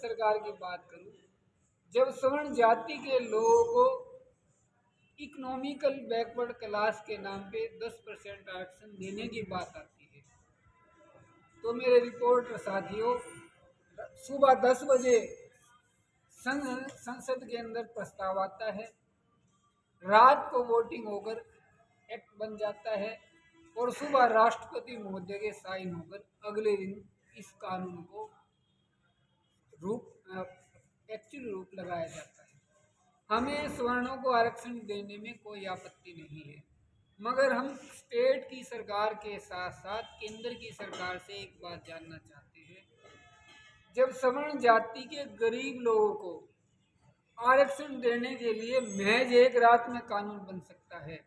सरकार की बात करूं, जब सवर्ण जाति के लोगों को इकोनॉमिकल बैकवर्ड क्लास के नाम पे 10% आरक्षण देने की बात आती है, तो मेरे रिपोर्टर साथियों, सुबह 10 बजे संसद के अंदर प्रस्ताव आता है, रात को वोटिंग होकर एक्ट बन जाता है और सुबह राष्ट्रपति महोदय के साइन होकर अगले दिन इस कानून को एक्चुअल रूप लगाया जाता है। हमें सवर्णों को आरक्षण देने में कोई आपत्ति नहीं है, मगर हम स्टेट की सरकार के साथ साथ केंद्र की सरकार से एक बात जानना चाहते हैं। जब सवर्ण जाति के गरीब लोगों को आरक्षण देने के लिए महज एक रात में कानून बन सकता है,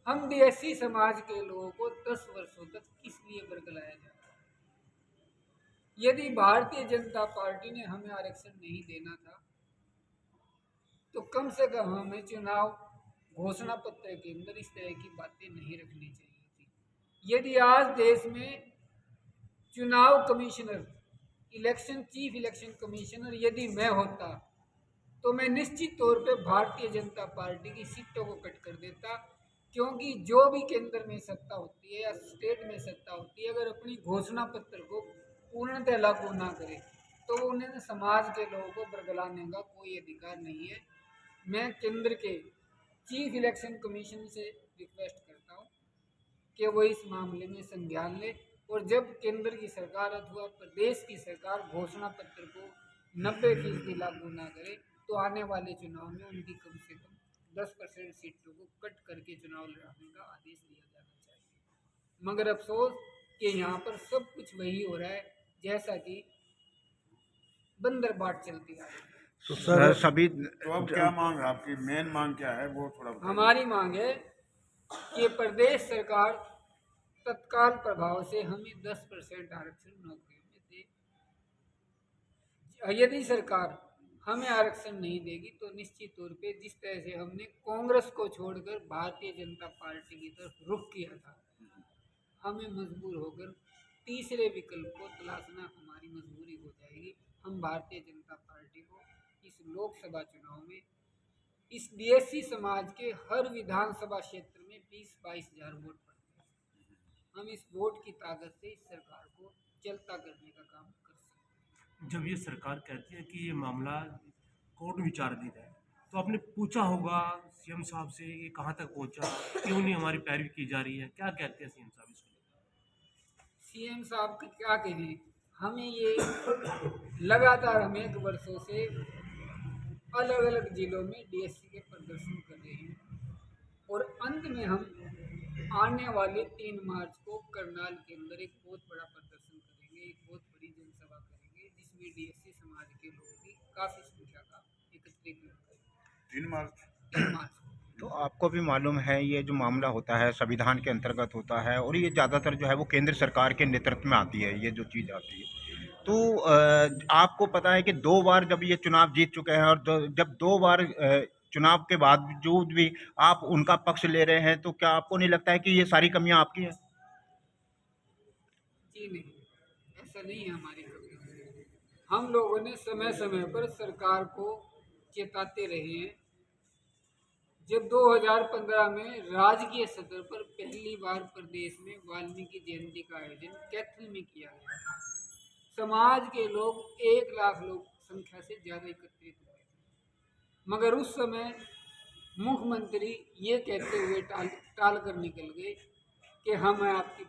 हम DSC समाज के लोगों को 10 वर्षों तक किस लिए बरगलाया जाता है? यदि भारतीय जनता पार्टी ने हमें आरक्षण नहीं देना था तो कम से कम हमें चुनाव घोषणा पत्र के अंदर इस तरह की बातें नहीं रखनी चाहिए थी। यदि आज देश में चुनाव कमिश्नर, चीफ इलेक्शन कमिश्नर यदि मैं होता तो मैं निश्चित तौर पे भारतीय जनता पार्टी की सीटों को कट कर देता, क्योंकि जो भी केंद्र में सत्ता होती है या स्टेट में सत्ता होती है, अगर अपनी घोषणा पत्र को पूर्णतः लागू ना करे तो उन्हें समाज के लोगों को बरगलाने का कोई अधिकार नहीं है। मैं केंद्र के चीफ इलेक्शन कमीशन से रिक्वेस्ट करता हूँ कि वो इस मामले में संज्ञान ले, और जब केंद्र की सरकार अथवा प्रदेश की सरकार घोषणा पत्र को 90% लागू ना करे तो आने वाले चुनाव में उनकी कम से कम 10% सीटों को कट करके चुनाव लड़ाने का आदेश दिया जाना चाहिए। मगर अफसोस कि यहाँ पर सब कुछ वही हो रहा है जैसा कि बंदर बाट चलती है। तो सर सभी तो अब क्या मांग है आपकी? मेन मांग क्या है वो थोड़ा बताइए। हमारी मांग है कि प्रदेश सरकार तत्काल प्रभाव से हमें 10% आरक्षण नौकरियों में दे। यदि सरकार हमें आरक्षण नहीं देगी तो निश्चित तौर पे जिस तरह से हमने कांग्रेस को छोड़कर भारतीय जनता पार्टी की तरफ रुख किया था, हमें मजबूर होकर तीसरे विकल्प को तलाशना हमारी मजबूरी हो जाएगी। हम भारतीय जनता पार्टी को इस लोकसभा चुनाव में इस DSC समाज के हर विधानसभा क्षेत्र में 20-22 हजार वोट पड़ते हैं। हम इस वोट की ताकत से इस सरकार को चलता करने का काम कर सकते हैं। जब ये सरकार कहती है कि ये मामला कोर्ट विचाराधीन है, तो आपने पूछा होगा CM साहब से ये कहाँ तक पहुँचा, क्यों नहीं हमारी पैरवी की जा रही है, क्या कहते हैं CM साहब इसको? CM साहब का क्या कहें, हमें ये लगातार हम 1 वर्षों से अलग अलग जिलों में DSC के प्रदर्शन कर रहे हैं, और अंत में हम आने वाले 3 मार्च को करनाल के अंदर एक बहुत बड़ा प्रदर्शन करेंगे, एक बहुत बड़ी जनसभा करेंगे, जिसमें DSC समाज के लोगों की काफ़ी संख्या का एकत्रीकरण करेंगे 3 मार्च। तो आपको भी मालूम है ये जो मामला होता है संविधान के अंतर्गत होता है, और ये ज़्यादातर जो है वो केंद्र सरकार के नेतृत्व में आती है, ये जो चीज़ आती है। तो आपको पता है कि 2 बार जब ये चुनाव जीत चुके हैं, और जब 2 बार चुनाव के बावजूद भी आप उनका पक्ष ले रहे हैं, तो क्या आपको नहीं लगता है कि ये सारी कमियां आपकी हैं? जी नहीं, ऐसा नहीं है हमारी कमी। हम लोगों ने समय समय पर सरकार को चेताते रहे हैं। जब 2015 में राजकीय स्तर पर पहली बार प्रदेश में वाल्मीकि जयंती का आयोजन कैथल में किया गया था, समाज के लोग 1 लाख लोग संख्या से ज़्यादा एकत्रित हुए थे, मगर उस समय मुख्यमंत्री ये कहते हुए टाल कर निकल गए कि हमें आपकी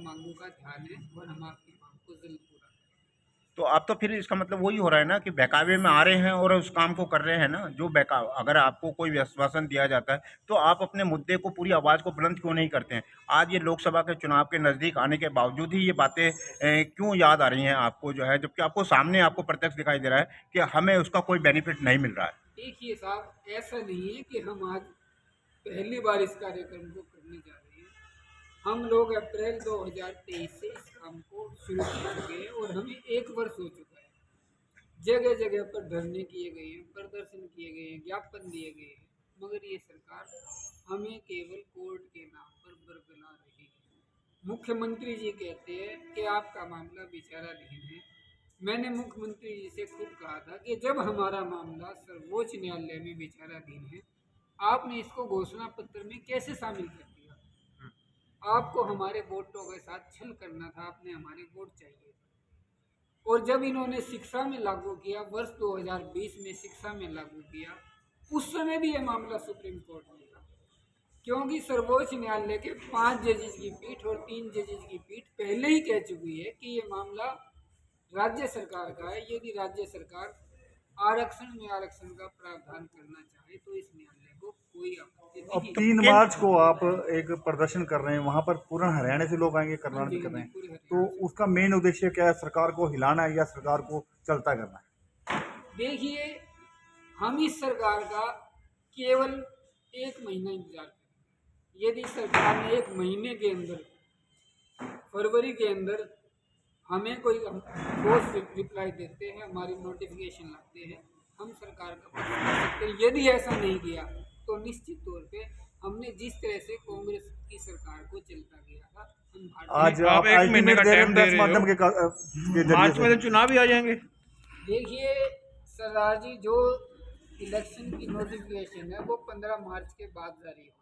मांगों का ध्यान है और हम आपकी मांग को जल्द पूरा करेंगे। तो आप तो फिर इसका मतलब वही हो रहा है ना कि बहकावे में आ रहे हैं और उस काम को कर रहे हैं ना, जो बहकाव, अगर आपको कोई आश्वासन दिया जाता है तो आप अपने मुद्दे को, पूरी आवाज़ को बुलंद क्यों नहीं करते हैं? आज ये लोकसभा के चुनाव के नज़दीक आने के बावजूद ही ये बातें क्यों याद आ रही हैं आपको, जो है, जबकि आपको सामने आपको प्रत्यक्ष दिखाई दे रहा है कि हमें उसका कोई बेनिफिट नहीं मिल रहा है? देखिए साहब, ऐसा नहीं है कि हम आज पहली बार इस कार्यक्रम को करने जा रहे हैं। हम लोग अप्रैल 2023 से इस काम को शुरू कर चुके हैं और हमें 1 वर्ष हो चुका है। जगह जगह पर धरने किए गए हैं, प्रदर्शन किए गए हैं, ज्ञापन दिए गए हैं, मगर ये सरकार हमें केवल कोर्ट के नाम पर बरगला रही है। मुख्यमंत्री जी कहते हैं कि आपका मामला विचाराधीन है, मैंने मुख्यमंत्री जी से खुद कहा था कि जब हमारा मामला सर्वोच्च न्यायालय में विचाराधीन है, आपने इसको घोषणा पत्र में कैसे शामिल कर दिया? आपको हमारे वोटों के साथ छल करना था, आपने हमारे वोट चाहिए। और जब इन्होंने शिक्षा में लागू किया, वर्ष 2020 में शिक्षा में लागू किया, उस समय भी ये मामला सुप्रीम कोर्ट में था, क्योंकि सर्वोच्च न्यायालय के 5 जजेस की पीठ और 3 जजेस की पीठ पहले ही कह चुकी है कि ये मामला राज्य सरकार का है। यदि राज्य सरकार आरक्षण में आरक्षण का प्रावधान करना चाहे तो इस न्यायालय को कोई आपत्ति अब नहीं। 3 मार्च को आप एक प्रदर्शन कर रहे हैं, वहां पर पूर्ण हरियाणा से लोग आएंगे, कर्नाटक से कर रहे हैं, तो उसका मेन उद्देश्य क्या है? सरकार को हिलाना है या सरकार को चलता करना है? देखिए, हम इस सरकार का केवल 1 महीना इंतजार करें। यदि सरकार ने 1 महीने के अंदर, फरवरी के अंदर हमें कोई ठोस रिप्लाई देते हैं, हमारी नोटिफिकेशन लाते हैं, हम सरकार का पक्ष कर सकते हैं। यदि ऐसा नहीं किया तो निश्चित तौर पे हमने जिस तरह से कांग्रेस की सरकार को चलता गया था, हम आज आप 1 महीने का टाइम दे रहे हो, मार्च में तो चुनाव भी आ जाएंगे। देखिए सरदार जी, जो इलेक्शन की नोटिफिकेशन है वो 15 मार्च के बाद जारी होगी,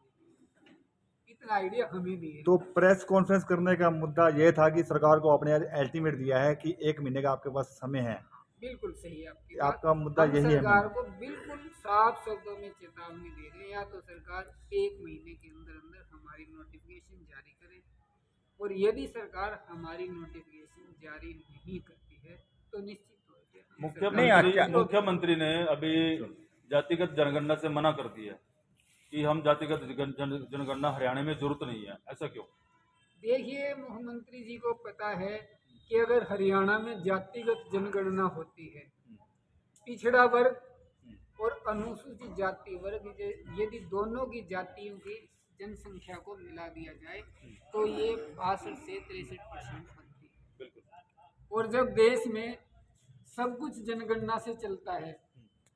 इतना आइडिया हमें भी है। तो प्रेस कॉन्फ्रेंस करने का मुद्दा ये था कि सरकार को आपने अल्टीमेट दिया है कि 1 महीने का आपके पास समय है। बिल्कुल सही है आपकी आपका मुद्दा हम यही है। सरकार को बिल्कुल साफ शब्दों में चेतावनी दे रहे हैं, या तो सरकार 1 महीने के अंदर अंदर हमारी नोटिफिकेशन जारी करे, और यदि सरकार हमारी नोटिफिकेशन जारी नहीं करती है तो निश्चित तौर पे हम सरकार- मुख्यमंत्री ने अभी जातिगत जनगणना से मना कर दिया कि हम जातिगत जनगणना हरियाणा में जरूरत नहीं है, ऐसा क्यों? देखिए, मुख्यमंत्री जी को पता है कि अगर हरियाणा में जातिगत जनगणना होती है, पिछड़ा वर्ग और अनुसूचित जाति वर्ग, यदि दोनों की जातियों की जनसंख्या को मिला दिया जाए तो ये 62 से 63% बनती है। और जब देश में सब कुछ जनगणना से चलता है,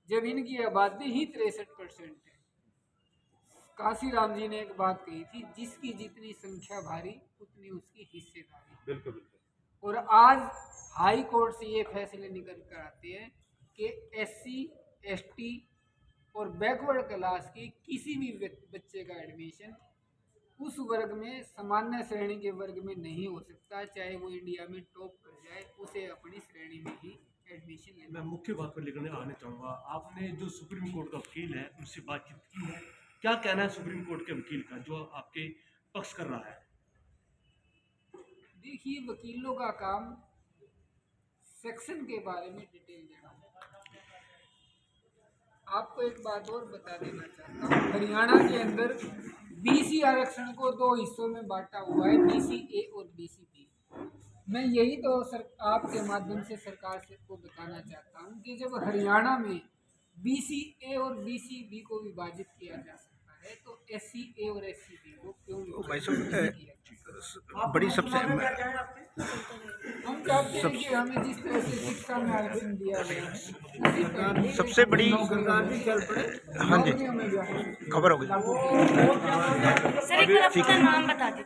जब इनकी आबादी ही 63% है, काशीराम जी ने एक बात कही थी, जिसकी जितनी संख्या भारी उतनी उसकी हिस्सेदारी। बिल्कुल बिल्कुल। और आज हाई कोर्ट से ये फैसले निकल कर आते हैं कि SC, ST और बैकवर्ड क्लास की किसी भी बच्चे का एडमिशन उस वर्ग में, सामान्य श्रेणी के वर्ग में नहीं हो सकता, चाहे वो इंडिया में टॉप कर जाए, उसे अपनी श्रेणी में ही एडमिशन लेना। मैं मुख्य बात पर लेकर आने चाहूँगा, आपने जो सुप्रीम कोर्ट का वकील है उससे बातचीत की है, क्या कहना है सुप्रीम कोर्ट के वकील का जो आपके पक्ष कर रहा है? देखिए, वकीलों का काम सेक्शन के बारे में डिटेल देना है। आपको एक बात और बता देना चाहता हूँ, हरियाणा के अंदर BC आरक्षण को 2 हिस्सों में बांटा हुआ है, BC-A और BC-B। मैं यही तो आपके माध्यम से सरकार से को बताना चाहता हूँ कि जब हरियाणा में BC-A और BC-B को विभाजित किया जा सकता है तो SC-A और SC-B को क्यों विभाजित नहीं किया? बड़ी सबसे हम चाहते हैं कि हमें जिस तरह से शिक्षा में आरक्षण दिया गया है, उसी तरह सबसे बड़ी सरकार भी चल पड़े, हाँ जी, नौकरियों में जो है खबर हो गई। सर एक बार अपना नाम बता दीजिए।